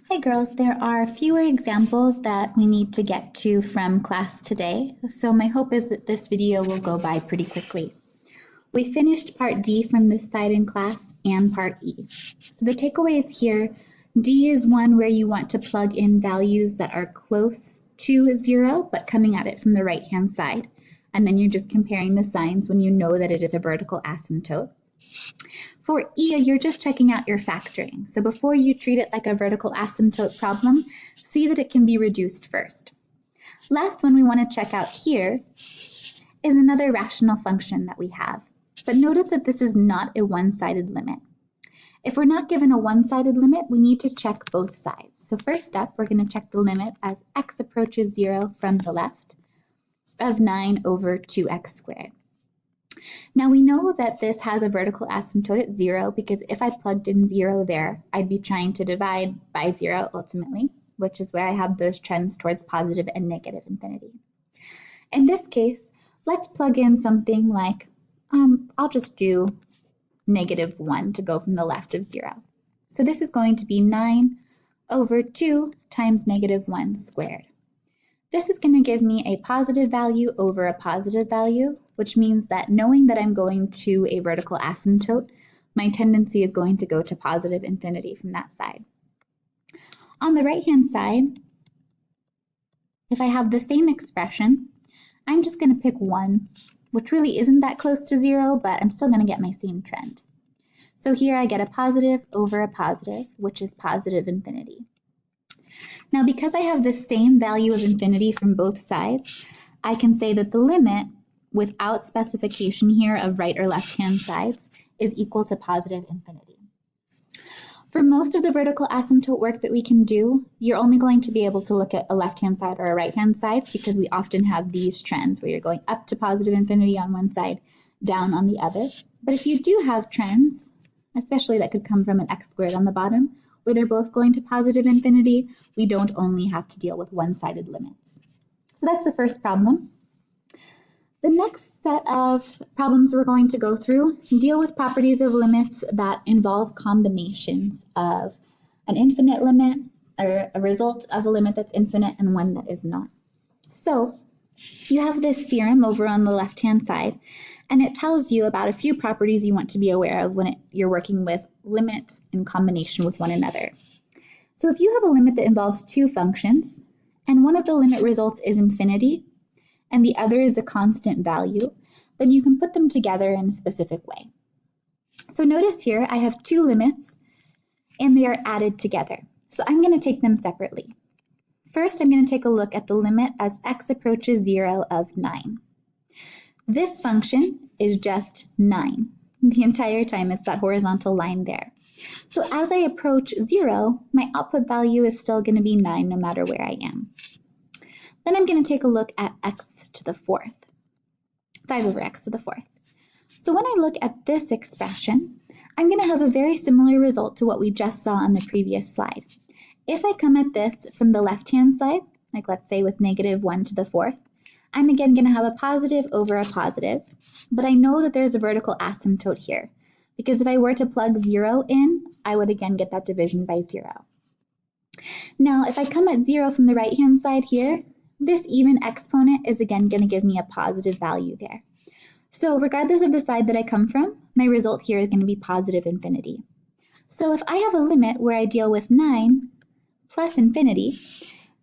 Hi girls, there are fewer examples that we need to get to from class today, so my hope is that this video will go by pretty quickly. We finished part D from this side in class and part E. So the takeaways here, D is one where you want to plug in values that are close to 0 but coming at it from the right hand side, and then you're just comparing the signs when you know that it is a vertical asymptote. For E, you're just checking out your factoring. So before you treat it like a vertical asymptote problem, see that it can be reduced first. Last one we want to check out here is another rational function that we have. But notice that this is not a one-sided limit. If we're not given a one-sided limit, we need to check both sides. So first up, we're going to check the limit as x approaches 0 from the left of 9 over 2x squared. Now we know that this has a vertical asymptote at 0 because if I plugged in 0 there, I'd be trying to divide by 0 ultimately, which is where I have those trends towards positive and negative infinity. In this case, let's plug in something like, I'll just do -1 to go from the left of 0. So this is going to be 9 over 2 times -1 squared. This is going to give me a positive value over a positive value, which means that knowing that I'm going to a vertical asymptote, my tendency is going to go to positive infinity from that side. On the right-hand side, if I have the same expression, I'm just going to pick 1, which really isn't that close to 0, but I'm still going to get my same trend. So here I get a positive over a positive, which is positive infinity. Now, because I have the same value of infinity from both sides, I can say that the limit, without specification here of right or left-hand sides, is equal to positive infinity. For most of the vertical asymptote work that we can do, you're only going to be able to look at a left-hand side or a right-hand side because we often have these trends where you're going up to positive infinity on one side, down on the other. But if you do have trends, especially that could come from an x squared on the bottom, where they're both going to positive infinity, we don't only have to deal with one-sided limits. So that's the first problem. The next set of problems we're going to go through deal with properties of limits that involve combinations of an infinite limit, or a result of a limit that's infinite and one that is not. So you have this theorem over on the left-hand side, and it tells you about a few properties you want to be aware of when you're working with limits in combination with one another. So if you have a limit that involves two functions, and one of the limit results is infinity, and the other is a constant value, then you can put them together in a specific way. So notice here I have two limits, and they are added together. So I'm going to take them separately. First, I'm going to take a look at the limit as x approaches 0 of 9. This function is just 9. The entire time it's that horizontal line there. So as I approach 0, my output value is still going to be 9 no matter where I am. Then I'm going to take a look at x to the 4th, 5 over x to the 4th. So when I look at this expression, I'm going to have a very similar result to what we just saw on the previous slide. If I come at this from the left-hand side, like let's say with -1 to the 4th, I'm again going to have a positive over a positive, but I know that there's a vertical asymptote here, because if I were to plug 0 in, I would again get that division by 0. Now, if I come at 0 from the right-hand side here, this even exponent is again going to give me a positive value there. So regardless of the side that I come from, my result here is going to be positive infinity. So if I have a limit where I deal with 9 plus infinity,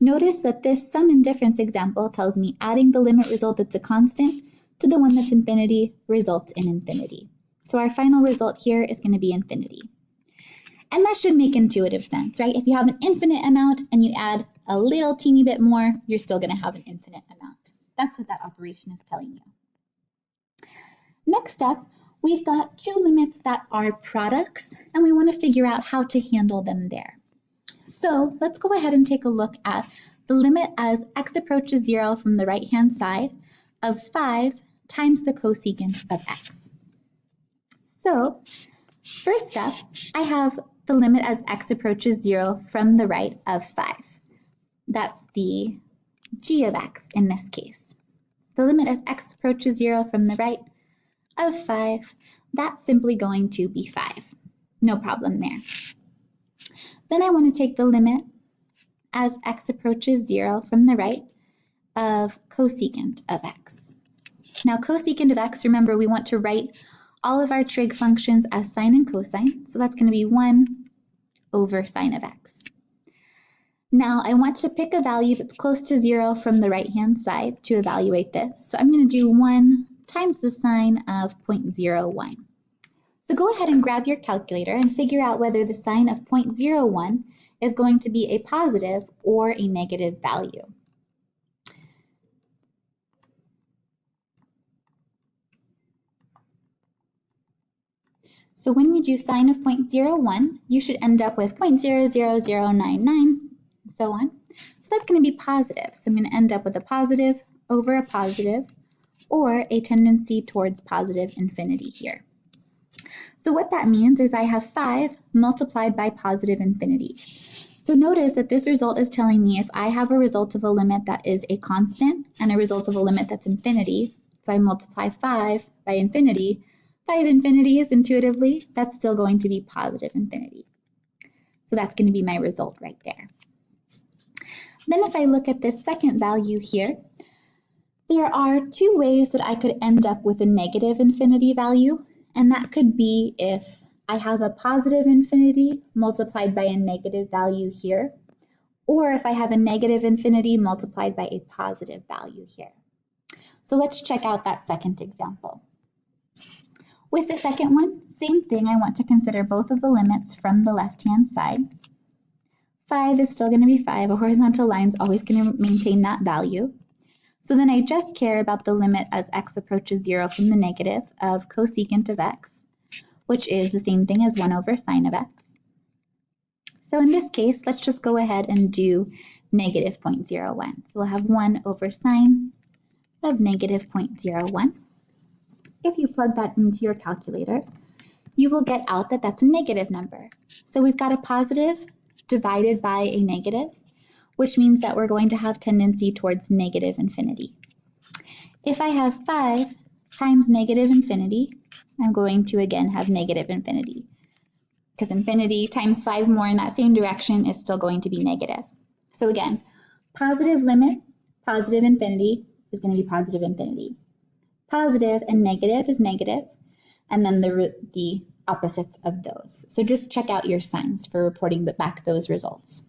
notice that this sum and difference example tells me adding the limit result that's a constant to the one that's infinity results in infinity. So our final result here is going to be infinity. And that should make intuitive sense, right? If you have an infinite amount and you add a little teeny bit more, you're still going to have an infinite amount. That's what that operation is telling you. Next up, we've got two limits that are products, and we want to figure out how to handle them there. So let's go ahead and take a look at the limit as x approaches 0 from the right-hand side of 5 times the cosecant of x. So first up, I have the limit as x approaches 0 from the right of 5. That's the g of x in this case. So the limit as x approaches 0 from the right of 5, that's simply going to be 5. No problem there. Then I want to take the limit as x approaches 0 from the right of cosecant of x. Now cosecant of x, remember we want to write all of our trig functions as sine and cosine, so that's going to be 1 over sine of x. Now I want to pick a value that's close to 0 from the right-hand side to evaluate this. So I'm going to do 1 times the sine of 0.01. So go ahead and grab your calculator and figure out whether the sine of 0.01 is going to be a positive or a negative value. So when you do sine of 0.01, you should end up with 0.00099, and so on. So that's going to be positive. So I'm going to end up with a positive over a positive, or a tendency towards positive infinity here. So what that means is I have 5 multiplied by positive infinity. So notice that this result is telling me if I have a result of a limit that is a constant and a result of a limit that's infinity, so I multiply 5 by infinity, 5 infinities intuitively, that's still going to be positive infinity. So that's going to be my result right there. Then if I look at this second value here, there are 2 ways that I could end up with a negative infinity value, and that could be if I have a positive infinity multiplied by a negative value here, or if I have a negative infinity multiplied by a positive value here. So let's check out that second example. With the second one, same thing, I want to consider both of the limits from the left-hand side. 5 is still going to be 5, a horizontal line is always going to maintain that value. So then I just care about the limit as x approaches 0 from the negative of cosecant of x, which is the same thing as 1 over sine of x. So in this case, let's just go ahead and do negative 0.01. So we'll have 1 over sine of negative 0.01. If you plug that into your calculator, you will get out that that's a negative number. So we've got a positive divided by a negative, which means that we're going to have tendency towards negative infinity. If I have 5 times negative infinity, I'm going to again have negative infinity, because infinity times 5 more in that same direction is still going to be negative. So again, positive limit, positive infinity is going to be positive infinity. Positive and negative is negative, and then the opposites of those. So just check out your signs for reporting back those results.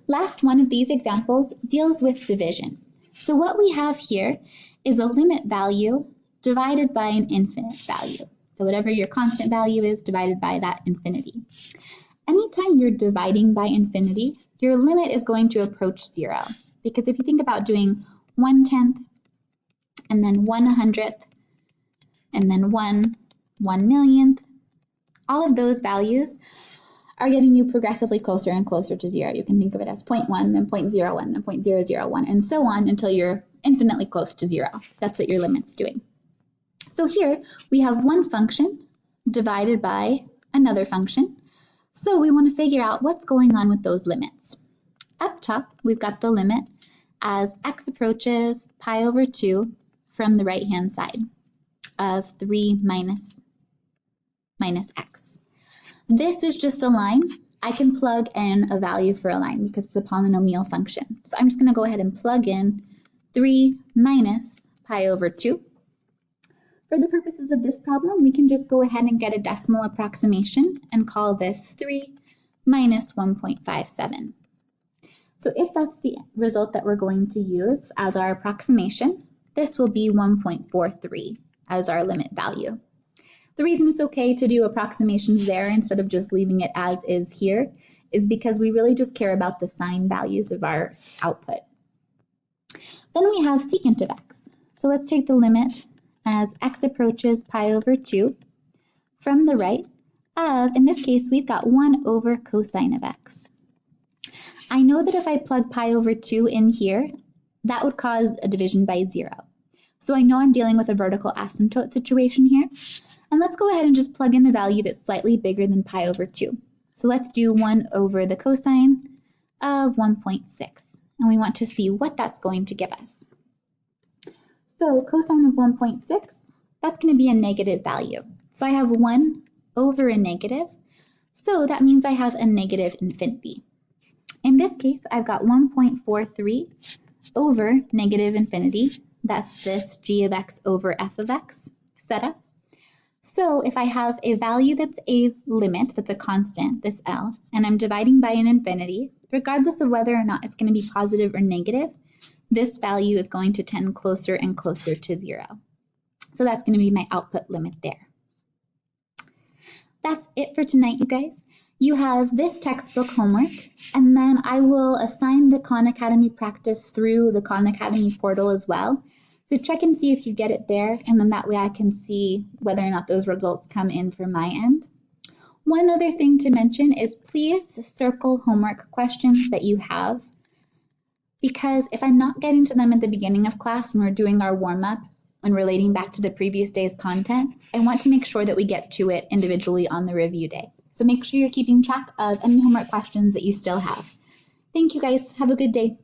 Last one of these examples deals with division. So what we have here is a limit value divided by an infinite value. So whatever your constant value is divided by that infinity. Anytime you're dividing by infinity, your limit is going to approach 0. Because if you think about doing 1/10, and then 1/100th, and then 1/1,000,000th, all of those values are getting you progressively closer and closer to 0. You can think of it as 0.1, then 0.01, then 0.001, and so on until you're infinitely close to 0. That's what your limit's doing. So here we have one function divided by another function. So we want to figure out what's going on with those limits. Up top, we've got the limit as x approaches pi over 2 from the right-hand side of 3 minus x. This is just a line. I can plug in a value for a line because it's a polynomial function. So I'm just going to go ahead and plug in 3 minus pi over 2. For the purposes of this problem, we can just go ahead and get a decimal approximation and call this 3 minus 1.57. So if that's the result that we're going to use as our approximation, this will be 1.43 as our limit value. The reason it's okay to do approximations there instead of just leaving it as is here is because we really just care about the sign values of our output. Then we have secant of x. So let's take the limit as x approaches pi over 2 from the right of, in this case, we've got 1 over cosine of x. I know that if I plug pi over 2 in here, that would cause a division by 0. So I know I'm dealing with a vertical asymptote situation here. And let's go ahead and just plug in a value that's slightly bigger than pi over 2. So let's do 1 over the cosine of 1.6. And we want to see what that's going to give us. So cosine of 1.6, that's going to be a negative value. So I have 1 over a negative So that means I have a negative infinity. In this case, I've got 1.43 over negative infinity. That's this g of x over f of x setup. So if I have a value that's a limit, that's a constant, this L, and I'm dividing by an infinity, regardless of whether or not it's going to be positive or negative, this value is going to tend closer and closer to 0. So that's going to be my output limit there. That's it for tonight, you guys. You have this textbook homework, and then I will assign the Khan Academy practice through the Khan Academy portal as well. So check and see if you get it there, and then that way I can see whether or not those results come in from my end. One other thing to mention is please circle homework questions that you have, because if I'm not getting to them at the beginning of class when we're doing our warm-up and relating back to the previous day's content, I want to make sure that we get to it individually on the review day. So make sure you're keeping track of any homework questions that you still have. Thank you guys. Have a good day.